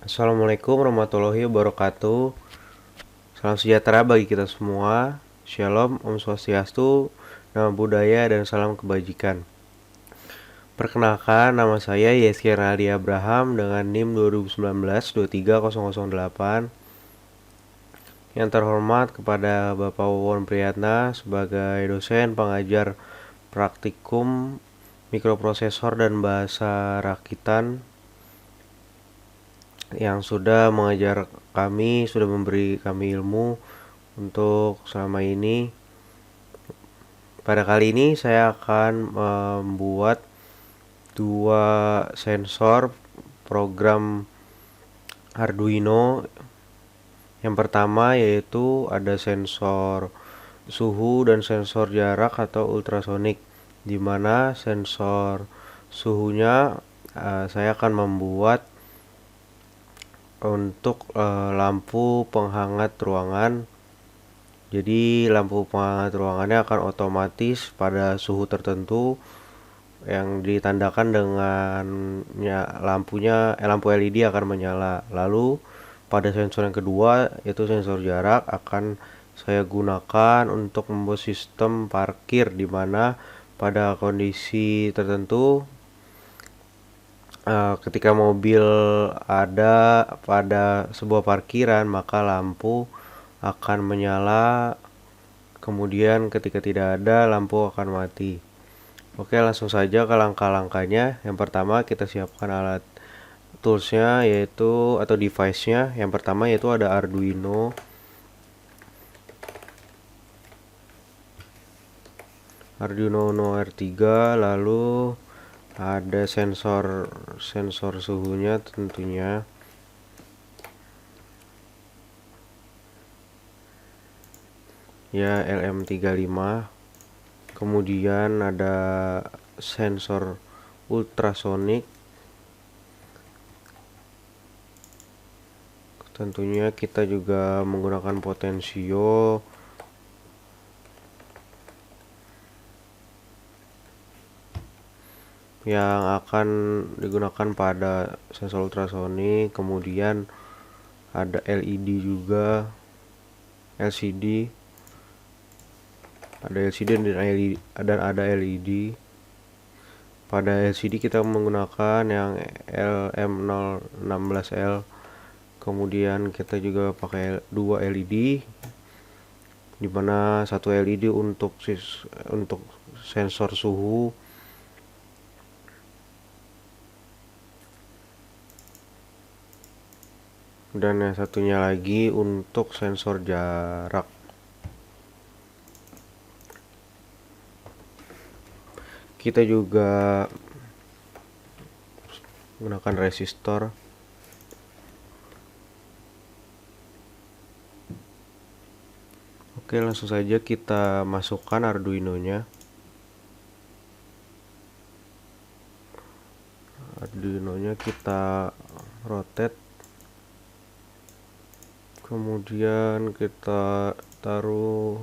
Assalamualaikum warahmatullahi wabarakatuh. Salam sejahtera bagi kita semua. Shalom, Om Swastiastu, Nama Budaya, dan salam kebajikan. Perkenalkan, nama saya Yeski Renaldi Abraham dengan NIM 2019-23008. Yang terhormat kepada Bapak Wawon Priyatna sebagai dosen pengajar praktikum mikroprosesor dan bahasa rakitan yang sudah mengajar kami, sudah memberi kami ilmu untuk selama ini. Pada kali ini saya akan membuat dua sensor program Arduino. Yang pertama yaitu ada sensor suhu dan sensor jarak atau ultrasonik, di mana sensor suhunya saya akan membuat untuk lampu penghangat ruangan. Jadi lampu penghangat ruangannya akan otomatis pada suhu tertentu yang ditandakan dengan lampu LED akan menyala. Lalu pada sensor yang kedua yaitu sensor jarak akan saya gunakan untuk membuat sistem parkir, di mana pada kondisi tertentu ketika mobil ada pada sebuah parkiran, maka lampu akan menyala, kemudian ketika tidak ada, lampu akan mati. Oke, langsung saja ke langkah-langkahnya. Yang pertama, kita siapkan alat toolsnya yaitu atau device-nya. Yang pertama yaitu ada Arduino Uno R3, lalu ada sensor suhunya tentunya. Ya, LM35. Kemudian ada sensor ultrasonik. Tentunya kita juga menggunakan potensio. Yang akan digunakan pada sensor ultrasonik. Kemudian ada LED juga, LCD, ada LCD dan ada LED. Pada LCD kita menggunakan yang LM016L. Kemudian kita juga pakai dua LED, di mana satu LED untuk sensor suhu, dan yang satunya lagi untuk sensor jarak. Kita juga menggunakan resistor. Oke, langsung saja kita masukkan Arduino-nya. Arduino-nya kita rotate. Kemudian kita taruh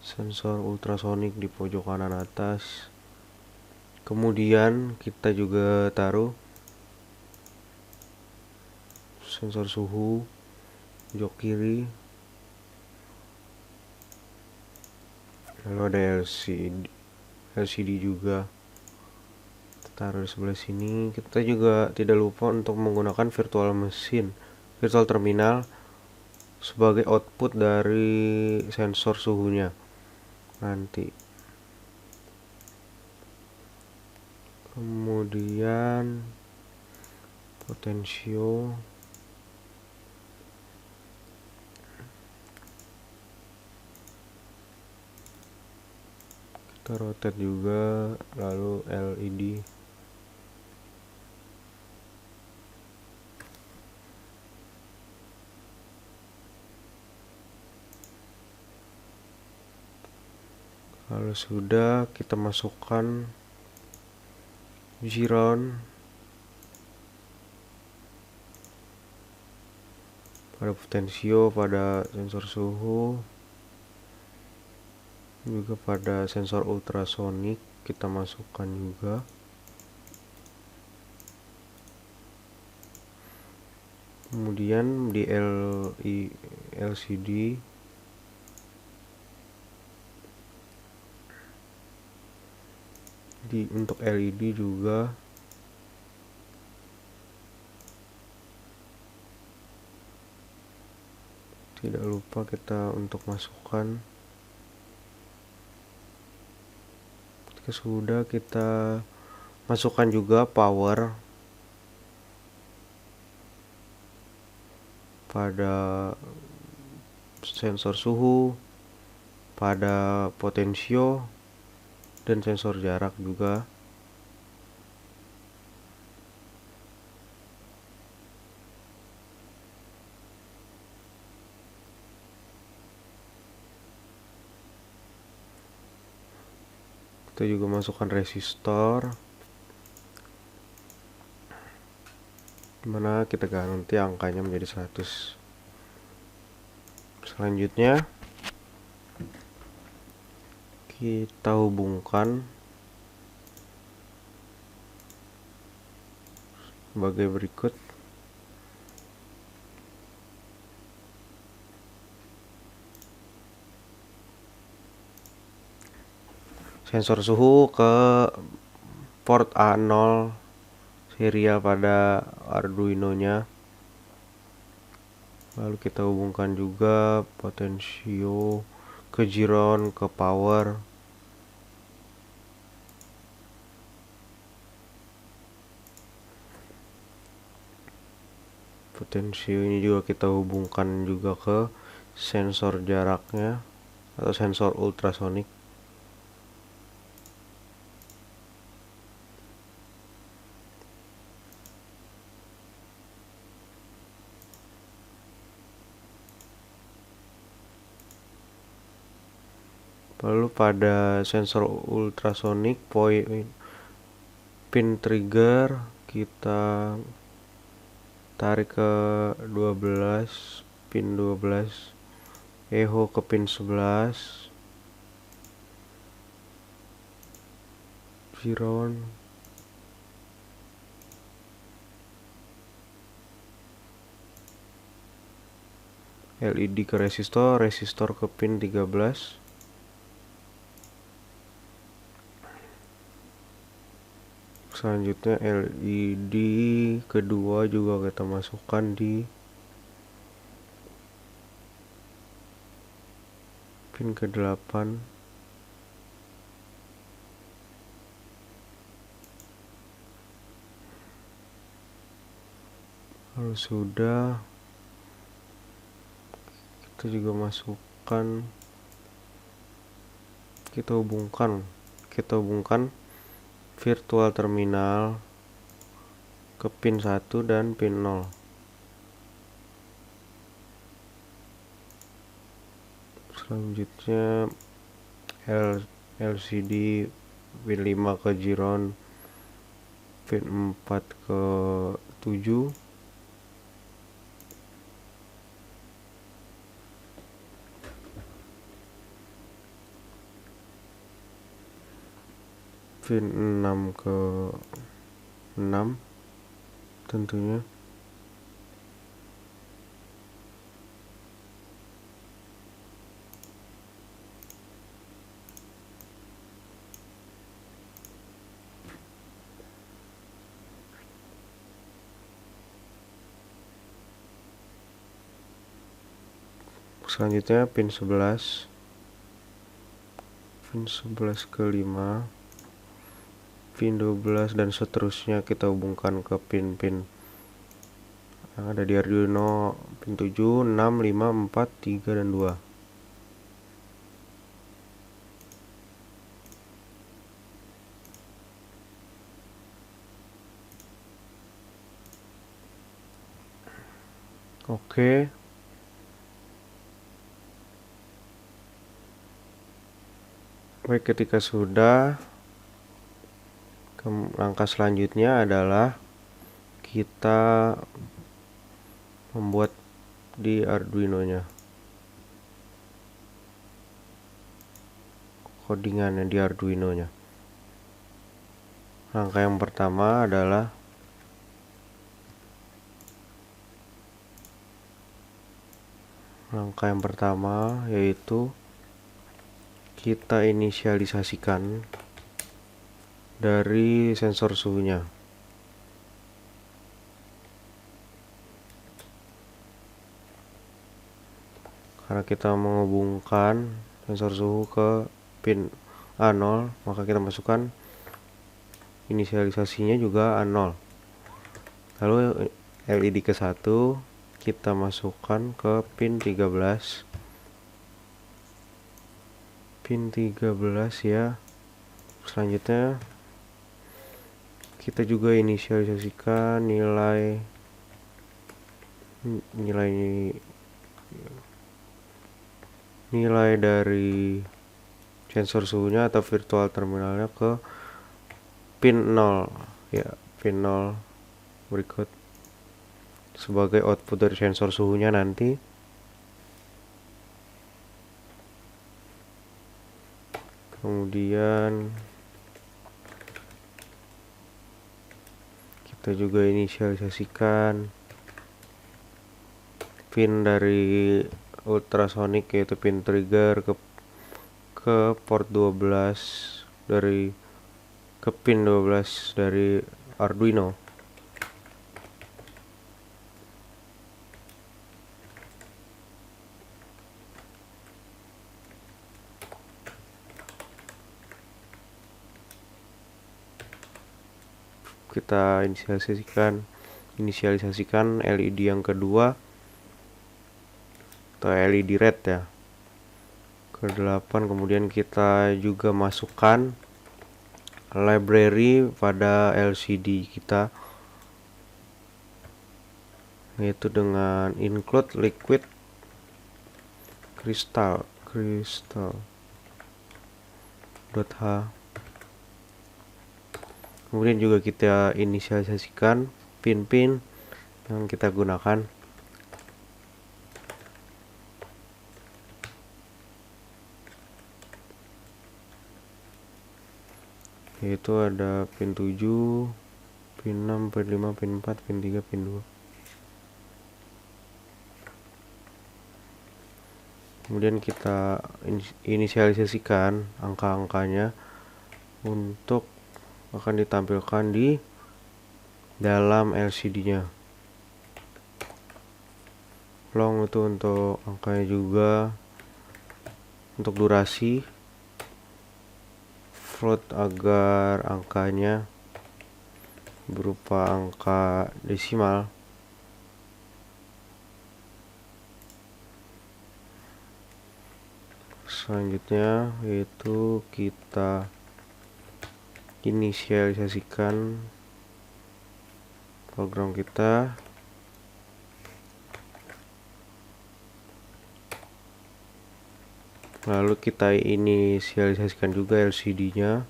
sensor ultrasonik di pojok kanan atas. Kemudian kita juga taruh sensor suhu pojok kiri. Lalu ada LCD juga kita taruh di sebelah sini. Kita juga tidak lupa untuk menggunakan virtual terminal sebagai output dari sensor suhunya nanti. Kemudian potensio, kita rotate juga, lalu LED. Kalau sudah, kita masukkan Giron pada potensio, pada sensor suhu, juga pada sensor ultrasonik kita masukkan juga. Kemudian di LCD untuk LED juga tidak lupa kita untuk masukkan. Ketika sudah, kita masukkan juga power pada sensor suhu, pada potensio, dan sensor jarak juga. Kita juga masukkan resistor, dimana kita ganti angkanya menjadi 100. Selanjutnya kita hubungkan sebagai berikut. Sensor suhu ke port A0 serial pada Arduino-nya. Lalu kita hubungkan juga potensio ke giron ke power. Potensio ini juga kita hubungkan juga ke sensor jaraknya atau sensor ultrasonik. Lalu pada sensor ultrasonik pin trigger kita tarik ke 12, pin 12, echo ke pin 11, giron, LED ke resistor ke pin 13. Selanjutnya LED kedua juga kita masukkan di pin ke-8. Kalau sudah, kita juga masukkan, kita hubungkan virtual terminal ke pin 1 dan pin 0. Selanjutnya LCD pin 5 ke giron, pin 4 ke 7, pin 6 ke 6 tentunya. Selanjutnya pin 11 ke 5, pin 12 dan seterusnya kita hubungkan ke pin-pin yang ada di Arduino, pin 7, 6, 5, 4, 3, dan 2. Oke. Baik, ketika sudah, langkah selanjutnya adalah kita membuat di Arduino-nya codingannya di Arduino-nya. Langkah yang pertama adalah Langkah yang pertama yaitu kita inisialisasikan dari sensor suhunya. Karena kita menghubungkan sensor suhu ke pin A0, maka kita masukkan inisialisasinya juga A0. Lalu LED ke 1 kita masukkan ke pin 13. Pin 13 ya. Selanjutnya kita juga inisialisasikan nilai dari sensor suhunya atau virtual terminalnya ke pin 0 ya, pin 0 berikut sebagai output dari sensor suhunya nanti. Kemudian kita juga inisialisasikan pin dari ultrasonic yaitu pin trigger ke port 12 ke pin 12 dari Arduino. Kita inisialisasikan LED yang kedua atau LED red ya ke 8. Kemudian kita juga masukkan library pada LCD kita, yaitu dengan include liquid crystal .h. Kemudian juga kita inisialisasikan pin-pin yang kita gunakan, yaitu ada pin 7, pin 6, pin 5, pin 4, pin 3, pin 2. Kemudian kita inisialisasikan angka-angkanya untuk akan ditampilkan di dalam LCD-nya. Long itu untuk angkanya juga, untuk durasi, float agar angkanya berupa angka desimal. Selanjutnya yaitu kita inisialisasikan program kita, lalu kita inisialisasikan juga LCD-nya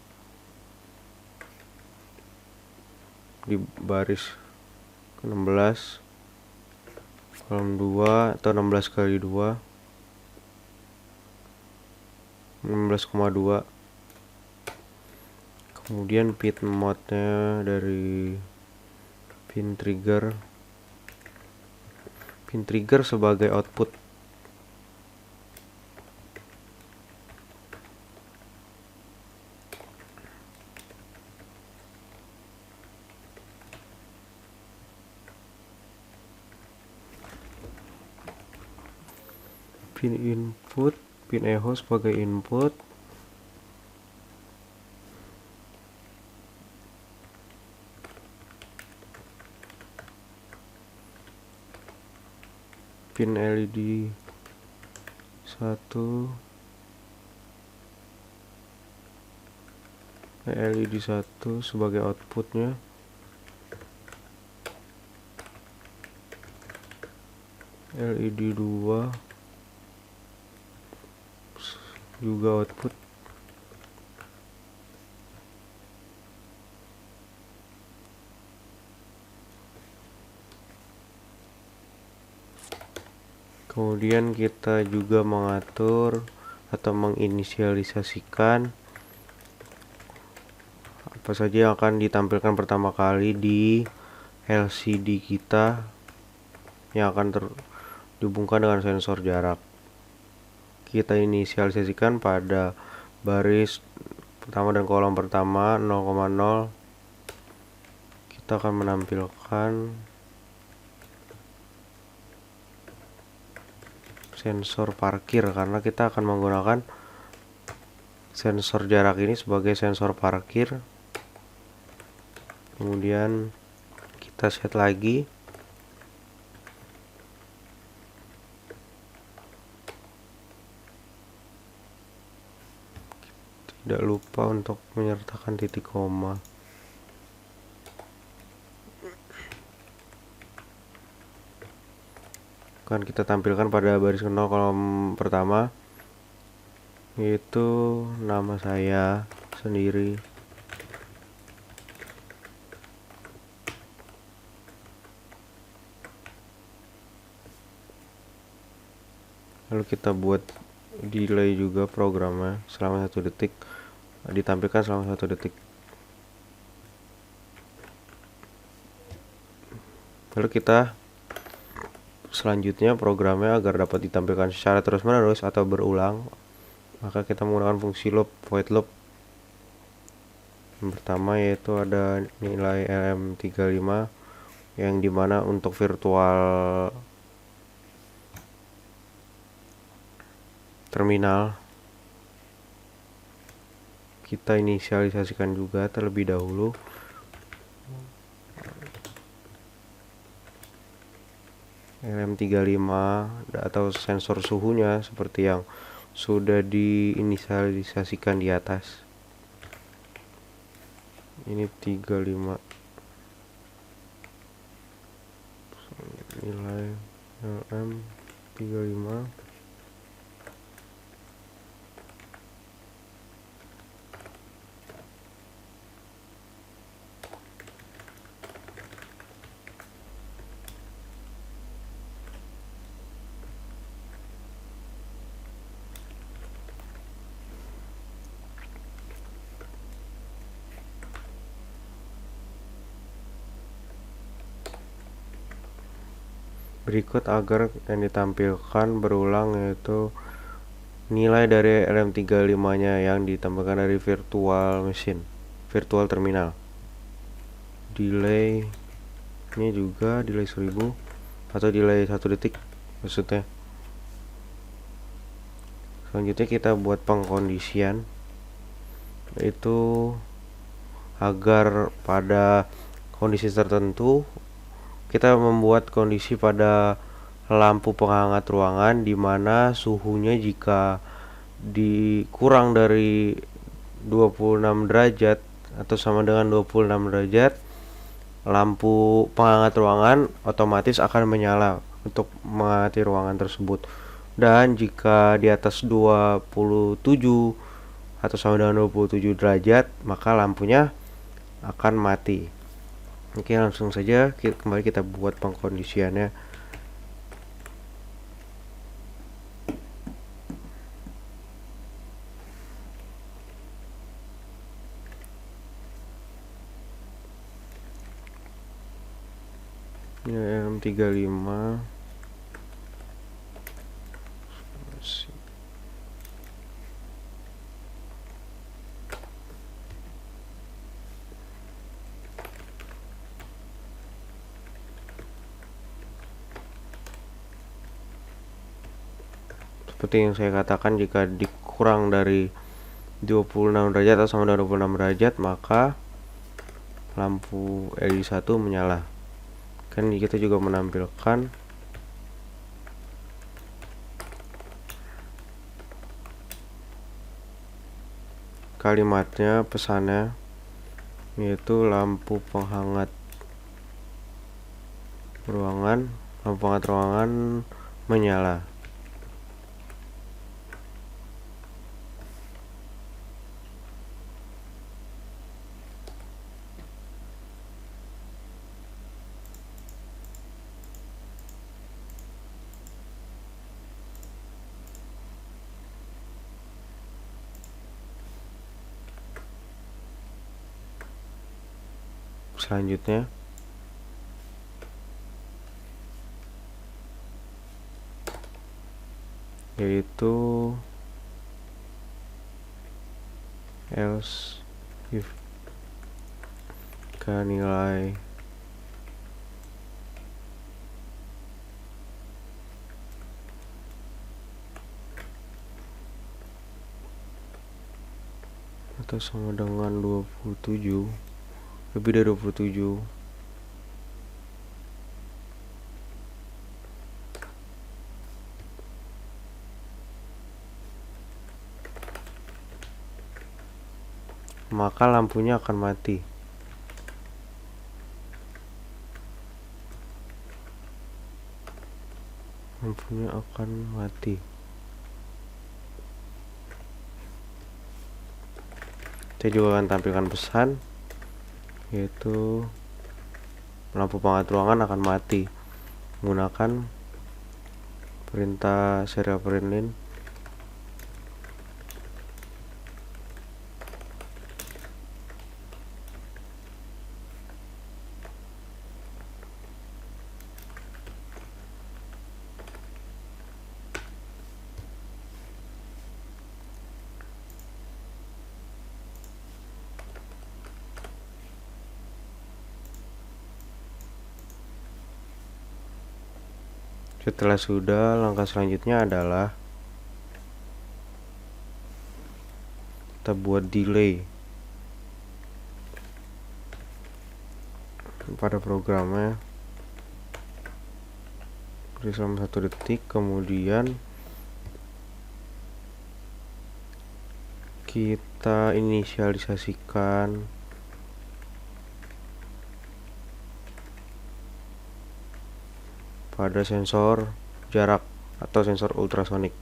di baris ke-16 kolom 2 atau 16 kali 2 16,2. Kemudian pin mode-nya dari pin trigger sebagai output. Pin input, pin echo sebagai input. Pin LED 1, LED 1 sebagai outputnya. LED 2 juga output. Kemudian kita juga mengatur atau menginisialisasikan apa saja yang akan ditampilkan pertama kali di LCD kita yang akan dihubungkan dengan sensor jarak. Kita inisialisasikan pada baris pertama dan kolom pertama 0,0. Kita akan menampilkan sensor parkir karena kita akan menggunakan sensor jarak ini sebagai sensor parkir. Kemudian kita set lagi. Tidak lupa untuk menyertakan titik koma. Akan kita tampilkan pada baris 0 kolom pertama, yaitu nama saya sendiri. Lalu kita buat delay juga programnya selama 1 detik, ditampilkan selama 1 detik. Lalu kita selanjutnya programnya agar dapat ditampilkan secara terus-menerus atau berulang, maka kita menggunakan fungsi loop, void loop. Yang pertama yaitu ada nilai LM35 yang dimana untuk virtual terminal kita inisialisasikan juga terlebih dahulu. LM35 atau sensor suhunya seperti yang sudah diinisialisasikan di atas. Ini 35 nilai LM35. Berikut agar yang ditampilkan berulang yaitu nilai dari LM35 nya yang ditampilkan dari virtual machine, virtual terminal. Delay ini juga delay 1000 atau delay 1 detik maksudnya. Selanjutnya kita buat pengkondisian, yaitu agar pada kondisi tertentu kita membuat kondisi pada lampu penghangat ruangan di mana suhunya jika dikurang dari 26 derajat atau sama dengan 26 derajat, lampu penghangat ruangan otomatis akan menyala untuk menghangati ruangan tersebut. Dan jika di atas 27 atau sama dengan 27 derajat, maka lampunya akan mati. Oke, langsung saja kembali kita buat pengkondisiannya. Ini LM35 seperti yang saya katakan, jika dikurang dari 26 derajat atau sama dengan 26 derajat, maka lampu LED 1 menyala. Kan kita juga menampilkan kalimatnya, pesannya, yaitu lampu penghangat ruangan menyala. Selanjutnya yaitu else if jika nilai atau sama dengan 27, lebih dari 27, maka lampunya akan mati. Lampunya akan mati. Saya juga akan tampilkan pesan, yaitu lampu penghangat ruangan akan mati menggunakan perintah serial println Setelah sudah, langkah selanjutnya adalah kita buat delay pada programnya, beri selama 1 detik, kemudian kita inisialisasikan pada sensor jarak atau sensor ultrasonik.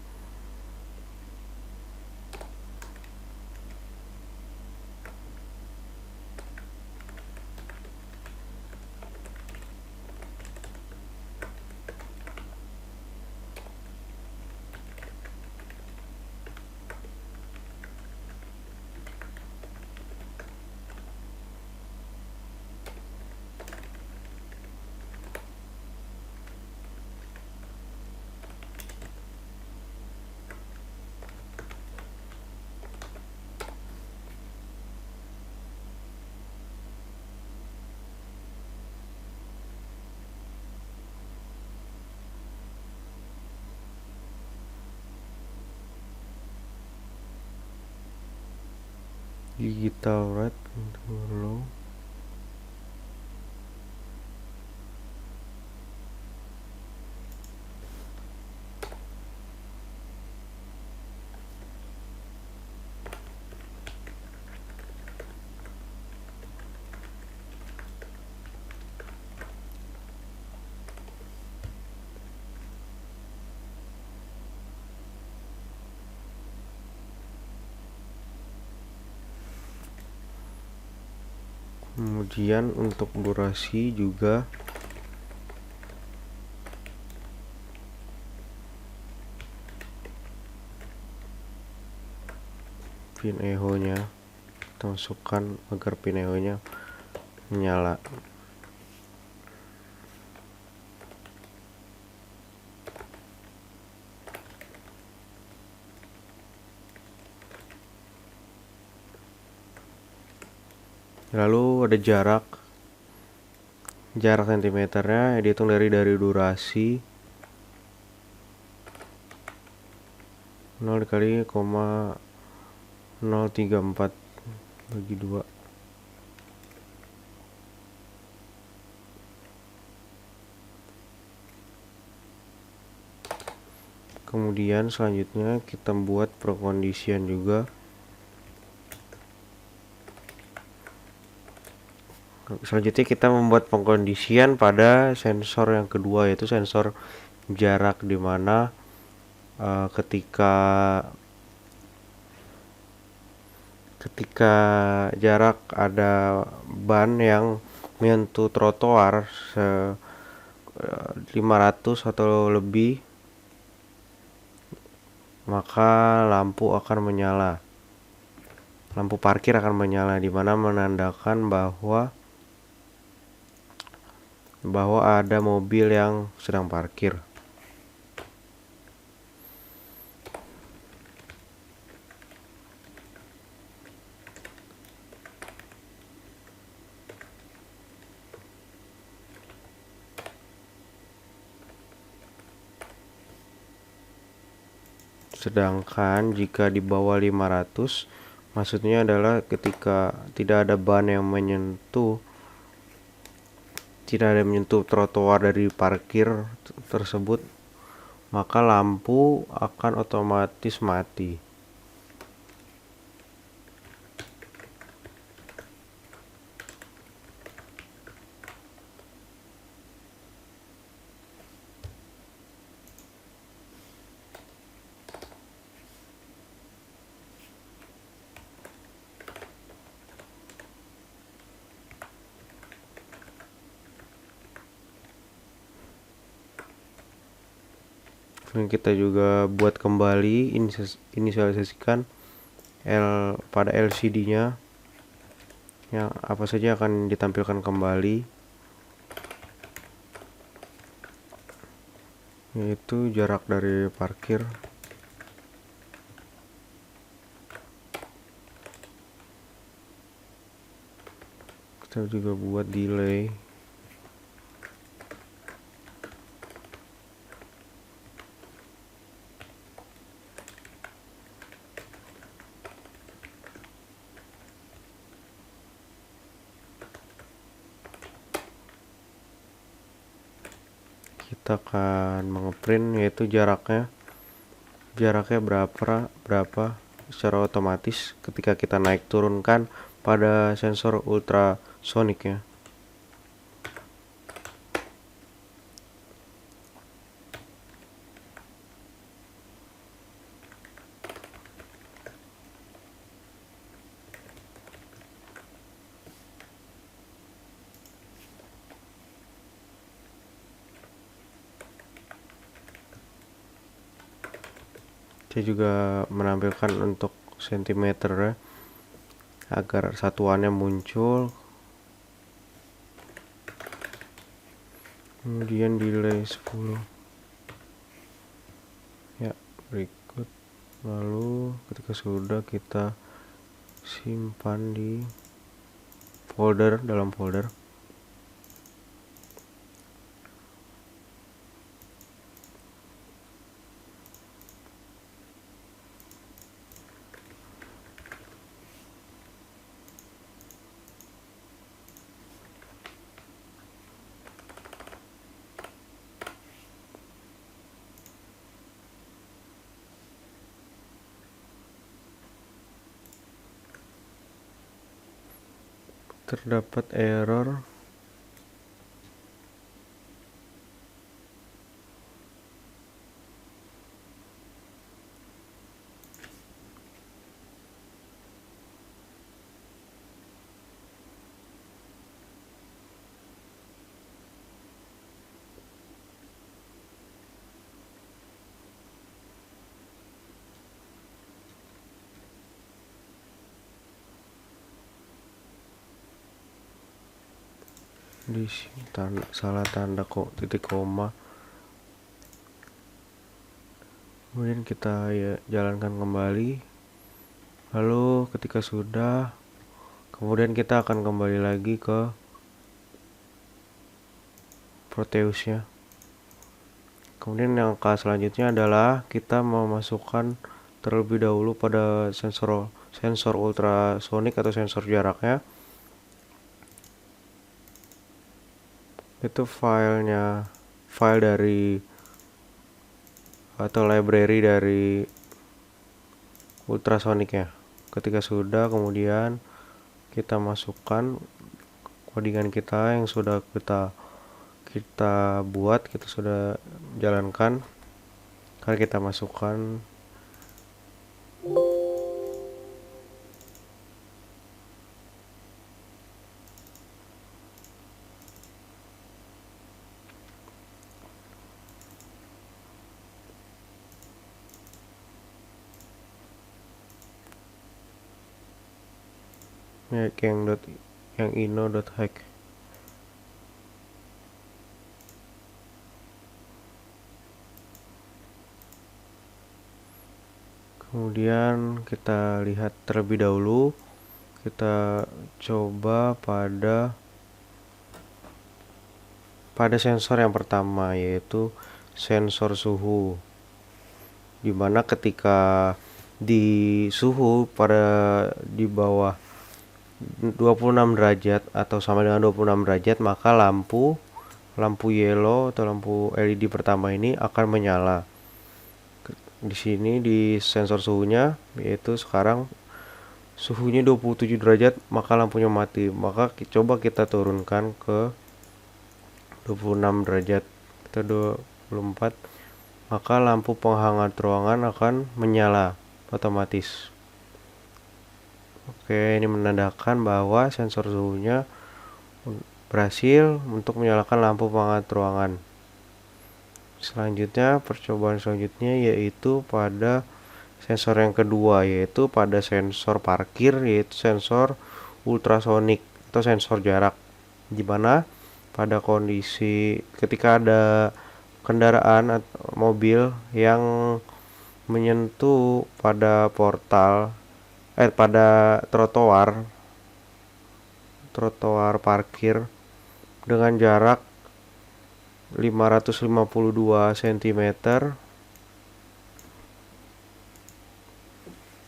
Digital red low. Kemudian untuk durasi juga pin echo nya kita masukkan agar pin echo nya menyala. Lalu ada jarak sentimeternya dihitung dari durasi 0 dikali 0,034 bagi 2. Kemudian selanjutnya kita buat perkondisian juga. Selanjutnya kita membuat pengkondisian pada sensor yang kedua, yaitu sensor jarak, di mana ketika jarak ada ban yang menyentuh trotoar 500 atau lebih, maka lampu akan menyala. Lampu parkir akan menyala, di mana menandakan bahwa ada mobil yang sedang parkir. Sedangkan jika di bawah 500, maksudnya adalah ketika tidak ada ban yang menyentuh trotoar dari parkir tersebut, maka lampu akan otomatis mati. Dan kita juga buat kembali inisialisasikan pada LCD-nya yang apa saja akan ditampilkan kembali, yaitu jarak dari parkir, kita juga buat delay, kita akan mengeprint yaitu jaraknya berapa secara otomatis ketika kita naik turunkan pada sensor ultrasoniknya. Saya juga menampilkan untuk sentimeter ya, agar satuannya muncul. Kemudian delay 10 ya, berikut. Lalu ketika sudah, kita simpan di dalam folder. Terdapat error di sini, salah tanda titik koma. Kemudian kita jalankan kembali. Lalu ketika sudah, kemudian kita akan kembali lagi ke Proteusnya. Kemudian yang selanjutnya adalah kita memasukkan terlebih dahulu pada sensor ultrasonik atau sensor jaraknya, itu file dari atau library dari ultrasoniknya. Ketika sudah, kemudian kita masukkan codingan kita yang sudah kita buat, kita sudah jalankan. Kali kita masukkan yang ino.hack. Kemudian kita lihat terlebih dahulu, kita coba pada sensor yang pertama, yaitu sensor suhu. dimana ketika di suhu di bawah 26 derajat atau sama dengan 26 derajat, maka lampu yellow atau lampu LED pertama ini akan menyala. Di sini di sensor suhunya, yaitu sekarang suhunya 27 derajat, maka lampunya mati. Maka coba kita turunkan ke 26 derajat, kita 24, maka lampu penghangat ruangan akan menyala otomatis. Oke, ini menandakan bahwa sensor suhunya berhasil untuk menyalakan lampu penghangat ruangan. Selanjutnya, percobaan selanjutnya yaitu pada sensor yang kedua, yaitu pada sensor parkir, yaitu sensor ultrasonik atau sensor jarak, di mana pada kondisi ketika ada kendaraan atau mobil yang menyentuh pada pada trotoar parkir dengan jarak 552 cm,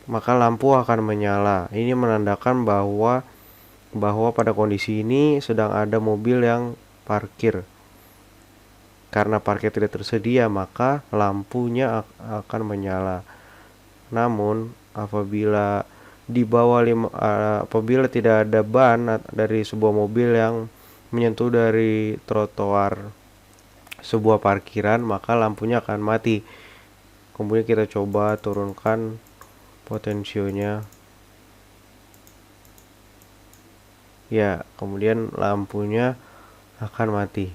maka lampu akan menyala. Ini menandakan bahwa pada kondisi ini sedang ada mobil yang parkir. Karena parkir tidak tersedia, maka lampunya akan menyala. Namun apabila tidak ada ban dari sebuah mobil yang menyentuh dari trotoar sebuah parkiran, maka lampunya akan mati. Kemudian kita coba turunkan potensionya. Ya, kemudian lampunya akan mati.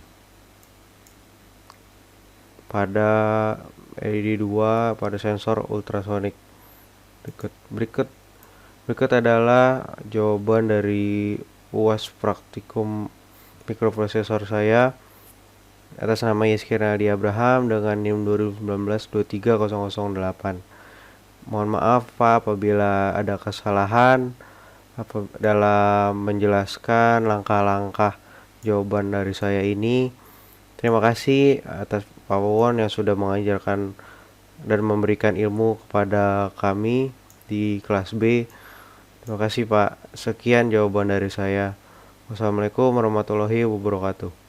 Pada LED 2 pada sensor ultrasonik. Berikut adalah jawaban dari UAS praktikum mikroprosesor saya atas nama Yeski Renaldi Abraham dengan NIM 2019-23008. Mohon maaf Pak apabila ada kesalahan dalam menjelaskan langkah-langkah jawaban dari saya ini. Terima kasih atas Pak Wawon yang sudah mengajarkan dan memberikan ilmu kepada kami di kelas B. Terima kasih Pak. Sekian jawaban dari saya. Wassalamualaikum warahmatullahi wabarakatuh.